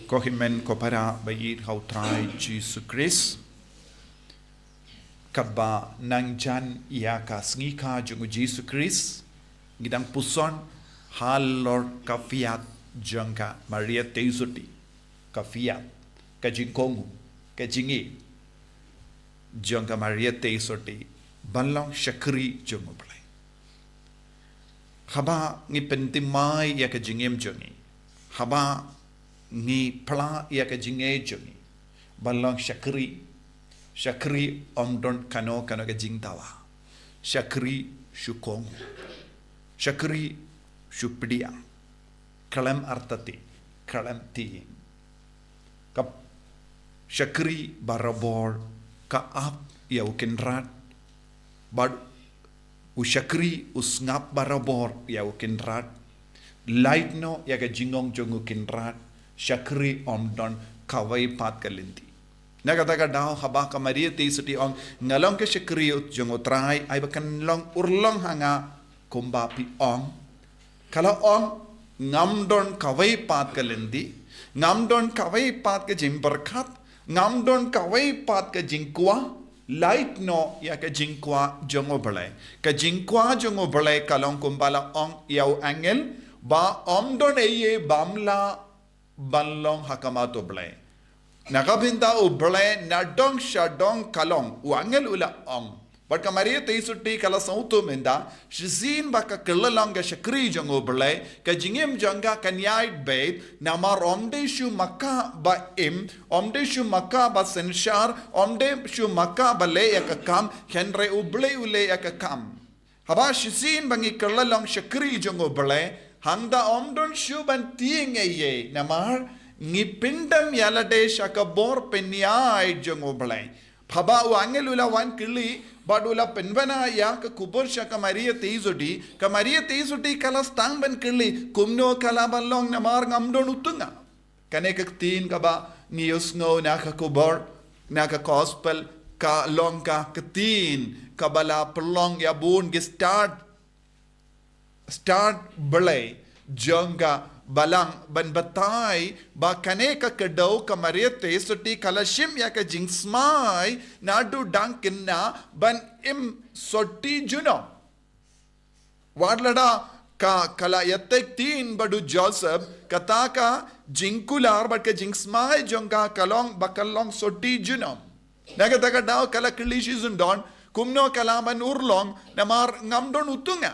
Kohimen kopara ba Iohthiah Jesus Christ. Kaba nangjan ia ka ngika jungu Jesus Christ. Ngidang puson halor kafiat jangka Maria Teisuti. Kafiat ka jingkongu ka jingi jangka Maria Teisuti balong syakri jungu play. Haba ngi pentimai ia ka jingem jungi. Haba ngi pla ia ka jinge jungi. Balong syakri omdon kano ka jingtawa. Syakri syukong. Syakri syupidiang. Kalam artati. Kalam tiing. Kap syakri barabor kaap ia ukinrat. Bad usyakri usngap barabor ia ukinrat. Light no ia ka jingong jongu kinrat. Syakri omdon kawai pat kalinti. Nagataga daw haba ka Maria Teisuti ong ngalong ke syakri ut jongo trai ay bakan long urlong hanga kumbapi ong. Kalau ong ngamdon kawai pat kalinti, ngamdon kawai pat ke jimberkat, ngamdon kawai pat ke jingkwa, light no ya ke jingkwa jongo belai. Ke jingkwa jongo belai kalong kumbala ong yau angel ba omdon eye bamla banlong hakamato blay. Nakabinda u blay nadong syadong kalong uangel ula ong. But Maria Teisuti kala sauto menda shizin baka kelalong ga syakri jong u blay ka jingim jangga kanyait bait namar omde shu maka ba im omde shu maka ba senshar omde shu maka ba le yakakam henre u blay ule yakakam. Haba shizin bangi kelalong syakri jong u blay hangda omdon shuban tiing eye namar ngipindam yalade shakabor penyai jongo blai phaba wangelula wan kili badula penvana ya ka kubur shaka Maria Teisuti kala stang ban kili kumno kala balong namar ngamdon utunga kane ka tin ka ba nius ngo na ka kubur na ka gospel ka long ka tin kabala pelong ya bun ge start belay jangga balang ban batay ba kaneka kadaw ka Maria Teisuti kalashim ya ka jingsmay nadu dangkin na ban im soti juno wadlada ka kala yatek tin badu Joseph kataka jingkular bat ka jingsmay jangga kalong bakalong soti juno nagataka daw kala kilishi zundon kumno kalaman urlong namar ngamdon utunga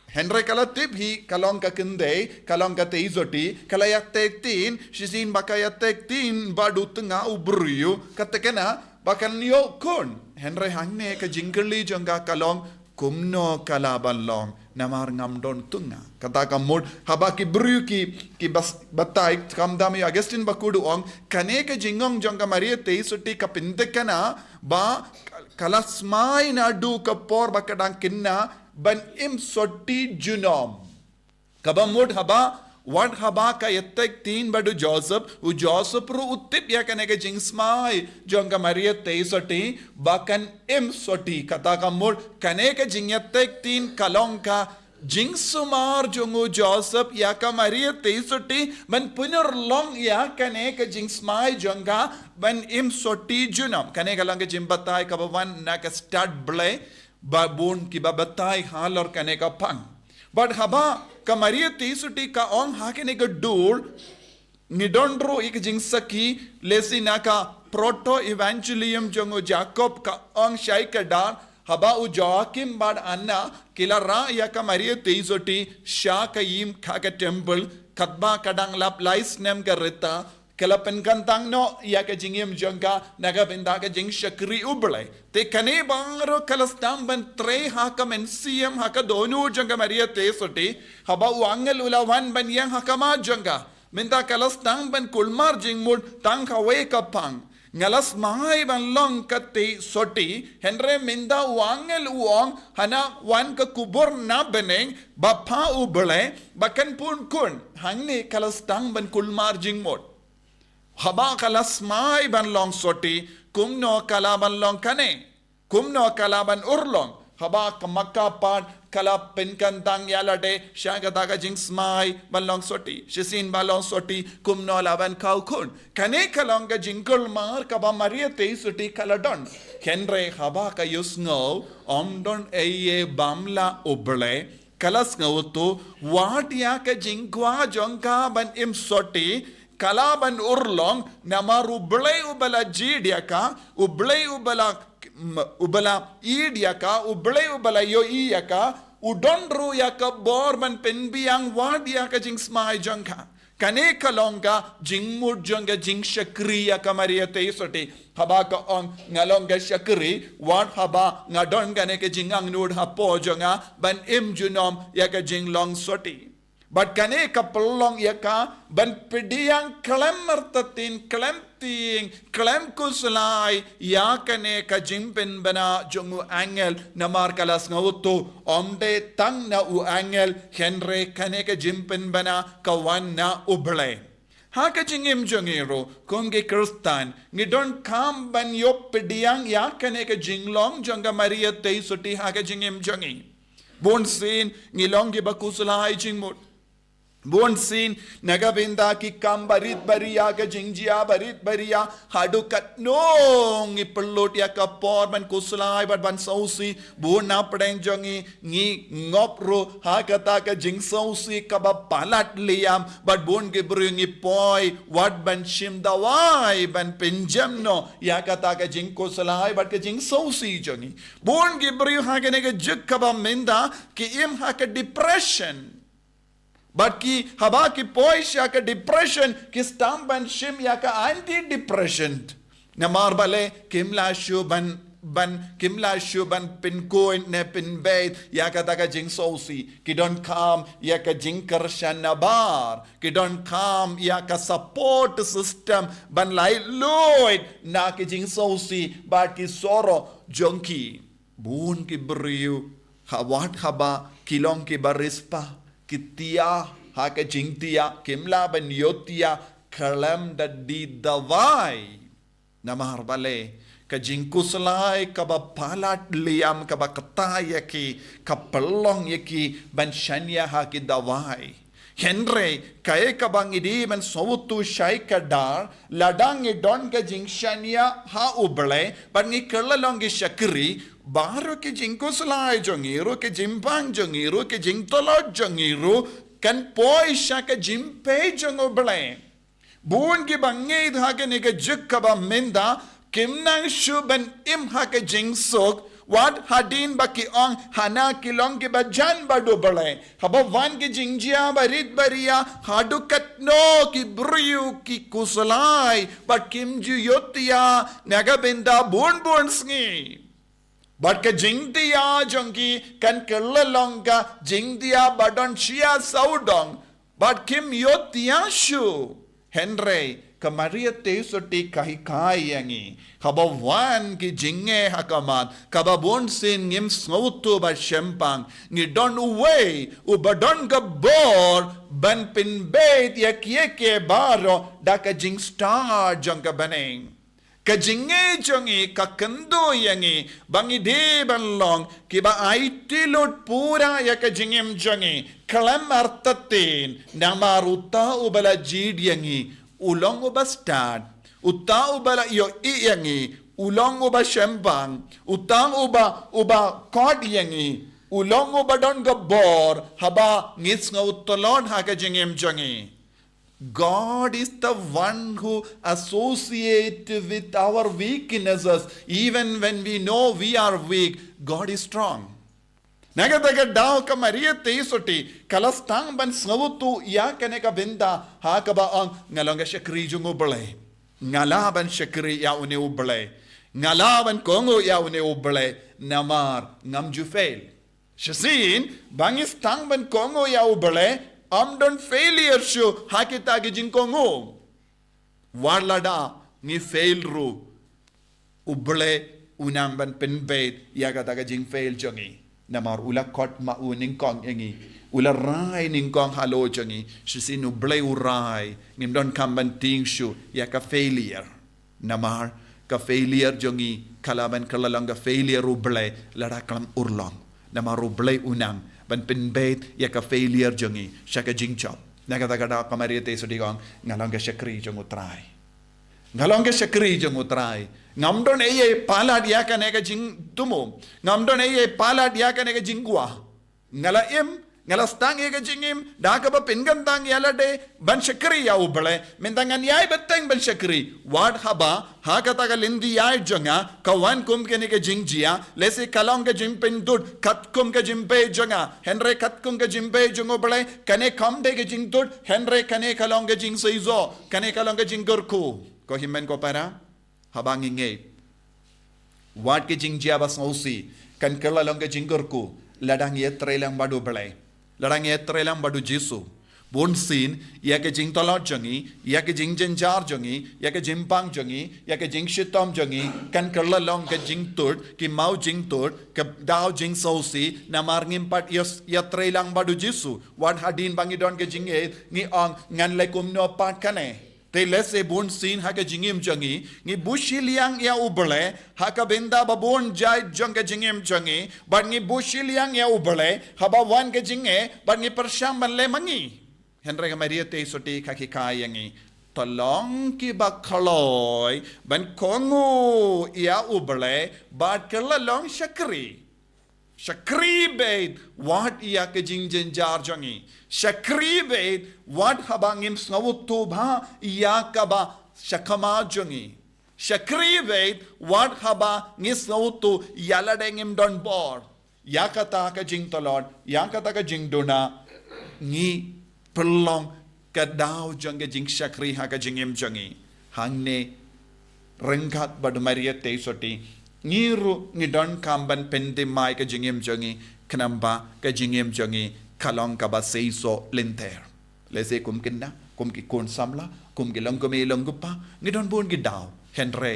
Henry kala tibhi kalong ka kinde kalong ka Teisuti kala yatek tin shisin baka yatek tin badu tunga ubriyu katekena bakan yo kon Henry hangne ka jingkali jangga kalong kumno kalabalong namar ngamdon tunga kata kamud haba ki briyu ki batay kamdami Augustine bakudu ong kane ka jingong jangga Maria Teisuti ka pindekana ba kala smai na du ka por bakadang kinna ban im soti junom kabamud haba wat haba ka yatek tin badu Joseph u Joseph ru utip ya kane ke jingsmai jonga Maria Teisuti bakan im soti kata kamud kane ke jingyatek tin kalongka jingsumar jongu Joseph ya ka Maria Teisuti ban punur long ya kane ke jingsmai jonga ban im soti junom kane kalang ke jimbatai kabawan na ka start blay babun ki babatay halor kane ka pang but haba ka Maria Teisuti ka ong hakene ka dur nidondro ik jingsaki lesi naka proto evangelium jongo Jacob ka ong shai ka dar haba u Joachim bad anna kilara ya ka Maria Teisuti sha ka yim ka ka temple katba kadang lap lais nem ka reta kala penkantang no ya ka jingim jangka naga benda ka jing syakri ublay te kane bangro kala stamban tre haka mensiam haka donu jangka Maria Teisuti haba wangel ulawan ban yang haka ma jangka minta kala stamban kulmar jingmud tang kawe kapang ngalas mahai ban long ka Teisuti henre minda wangel uong hana wan ka kubur na beneng bapa ublay bakan pun kun hangne kala stamban kulmar jingmud haba kalas mai ban long soti kumno kalaban long kane kumno kalaban urlong haba kamakapan kala penkantang yalade shagataga jingsmai balong soti shisin balong soti kumno laban kaukun kane kalonga jinkul mar kaba maria te soti kaladon henre haba ka yusngo omdon eye bamla oble kalas ngautu wadia ka jinkwa jongka ban im soti kalaban urlong namar ublay ubala jidyaka ublay ubala idyaka ublay ubala yo iyaka udonru yaka borban penbiang wadyaka jingsmai jongka kane kalonga jingmud jonga jing shakri yaka maria teisoti habaka on ngalonga shakri wat haba ngadon gane ke jingang nud hapo jonga ban im junom yaka jing long soti but kane kapalong yaka ban pidiang klemertatin klemting klemkuslai yakane ka jimpen bana jongu angel namar kalas ngauto omde tang na u angel henre kane ka jimpen bana kawan na uble haka jingim jongero konge kristan ngidon kam ban yop pidiang yakane ka jinglong jonga maria te soti haka jingim jongi bon sin ngilongi bakuslai jingmut Bon sin nagabinda ki kam barit baria ka jingjia barit baria hadu kat nong ipelot ya ka por ban kuslai ban sausi bon na pdeng jongi ngi ngopro ha kata ka jing sausi ka ba palat liam bat bon ge bringi poi wat ban shim dawai ban pinjam no ya kata ka jing kuslai bat ka jing sausi jongi bon ge bri ha ke ne ka juk ka ba minda ki im ha ka depression but ki haba ki poisha ka depression ki stamp and shim ya ka anti depression namar bale kimla shuban kimla shuban pin coin ne pin bait ya ka taka jing sosi ki don't come ya ka jing karshan nabar ki don't come ya ka support system ban lai loid na ki jing sosi but ki soro jonki bun ki briu hawat haba kilong ki barispa Kitia haka jingtia kimla ban Iohthiah kalam da di dawai namar bale ka jingkuslai ka ba palat liam ka ba kataya ki ka pelong yaki ban shanya haki dawai henre kae ka bang idi ban sawtu shai ka dar ladang don ka jingshanya ha uble ban ngi kelalong gi shakri Baro ke jingko selai jongiru ke jimpang jongiru ke jingtolot jongiru kan poi shaka jimpe jongo ble bun ki bangai dha ke ne ke jukka ba menda kimnang shuban im ha ke jingsok wat hadin baki ong hana kilong ke bajan badu ble haba wan ke jingjia barit baria hadu katno ki briu ki kuslai but kim ju Iohthiah naga benda bun sngi But ka jingdia jongi kan kellalonga jingdia badon shia saudong but kim Iohthiah shu henre ka maria te soti kai yangi haba wan ki jinge hakamat kaba bon sin ngim snautu ba shempang ni don uway u badon ga bor ban pin bait yakieke baro da ka jing star jonga baneng Kajinge jongi kakendo yangi bangi de banlong kiba aitilot pura ya kajingem jongi kalam artatin namaruta ubala jid yangi ulong uba stad uta ubala yo I yangi ulong uba shembang utang uba kod yangi ulong uba don gabor haba ngis ngautolon ha kajingem jongi God is the one who associates with our weaknesses. Even when we know we are weak, God is strong. Nagataga daw ka Maria te soti kalastang ban snawutu ya kaneka benda hakaba ang ngalanga shakri jungo bale ngalaban shakri ya une ubale ngalaban kongo ya une ubale namar ngamju fail shasin bangis tang ban kongo ya ubale Amdon failure show hakita gijin kongo warlada ni fail ru uble unang ban penbait yaga taga jing fail jongi namar ula kot ma uning kong engi ula rai ning kong halo jongi shisin uble urai ngim don kamban ting shu yaka failure namar ka failure jongi kalaban kalalong ka failure ruble ladaklam urlong nama ruble unang ban penbet ya ka failure jongi shaka jingchop nagadagada kamariate so digong ngalong ka shakri jong utrai ngalong ka shakri jong utrai ngamdon eye palad ya ka nega jing tumo ngamdon eye palad ya ka nega jingwa ngalaim ngalastang ega jingim dakaba pingantang yalade ban shakri ya ubale mendangan yai beteng ban shakri wad haba hakata ka lindi yai jonga kawan kum ke nega jingjia lese kalong ka jimpin dud kat kum ka jimpe jonga henre kat kum ka jimpe jongo bale kane kam de ka jing dud henre kane kalong ka jing seizo kane kalong ka jing gorku ko himmen ko para habang inge wad ke jingjia bas ngosi kan kalong ka jing gorku ladang yetrelang badu bale ladang yetrelang badu jisu bonsin ya ke jing tolot jongi ya ke jing jenjar jongi ya ke jimpang jongi ya ke jing shitom jongi kan kerlalong ke jing tur ki mau jing tur ke dau jing sosi namar ngimpat yetrelang badu jisu wan hadin bangidon ke jing ngi ong ngan lekum no pat kane te lese bonsin ha ke jingim jongi ngi bushiliang ya ubale ha ka benda babon jai jong ke jingim jongi but ngi bushiliang ya ubale haba wan ke jinge but ngi persyam ban le mangi henre ka maria te soti kaki kayangi tolong ki bakaloi ban kongu ya ubale but kerlalong Shakri bait what iya ke jingjen jar jongi. Shakri bait what habangim snawutu bha iya kaba shakama jongi. Shakri bait what haba ngisnawutu yaladengim don bor. Yakata ka jing tolod, yakata ka jing dona ngi perlong kadau jonge jing shakri ha ka jingim jongi. Hangne rengkat bad maria te soti ngiru ngidon kamban pende mai ka jingim jongi knamba ka jingim jongi kalong ka ba seiso lenter lese kum kinna kum ki kon samla kum ki long me longupa ngidon bon ki daw henre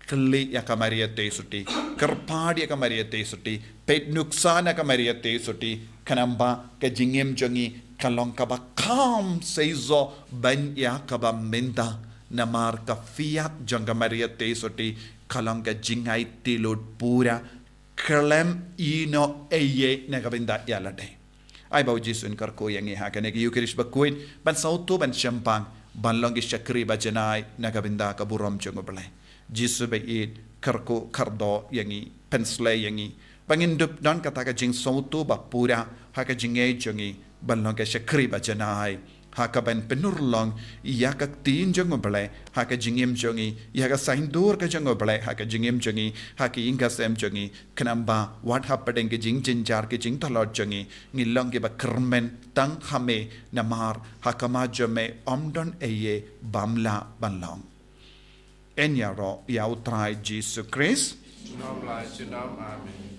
kli ya ka maria te suti kerpadi ya ka maria te suti pet nuksana ka maria te suti knamba ka jingim jongi kalong ka ba kam seiso ban ya ka ba menda namar ka fiat jonga maria te suti kalong ka jingai tilud pura kelem ino eye nagabenda yalade ai bau jisun karko yang ha ka negi yukirish bakuit ban sautu ban champang ban longi shakri bajanai nagabenda ka burom jongo bale jisu be it karko kardo yangi pensle yangi bangindup don kata ka jing sautu ba pura ha ka jingai jongi ban longi shakri bajanai haka ban penurlong iya ka tin jongo bale haka jingim jongi iya ka saindur ka jongo bale haka jingim jongi haka inga sem jongi kanamba what happened ke jing jinjar ke jing tolot jongi ngilong ke ba kermen tang hame namar haka ma jome omdon eye bamla banlong enyaro Iohthiah Jesus Christ Amen.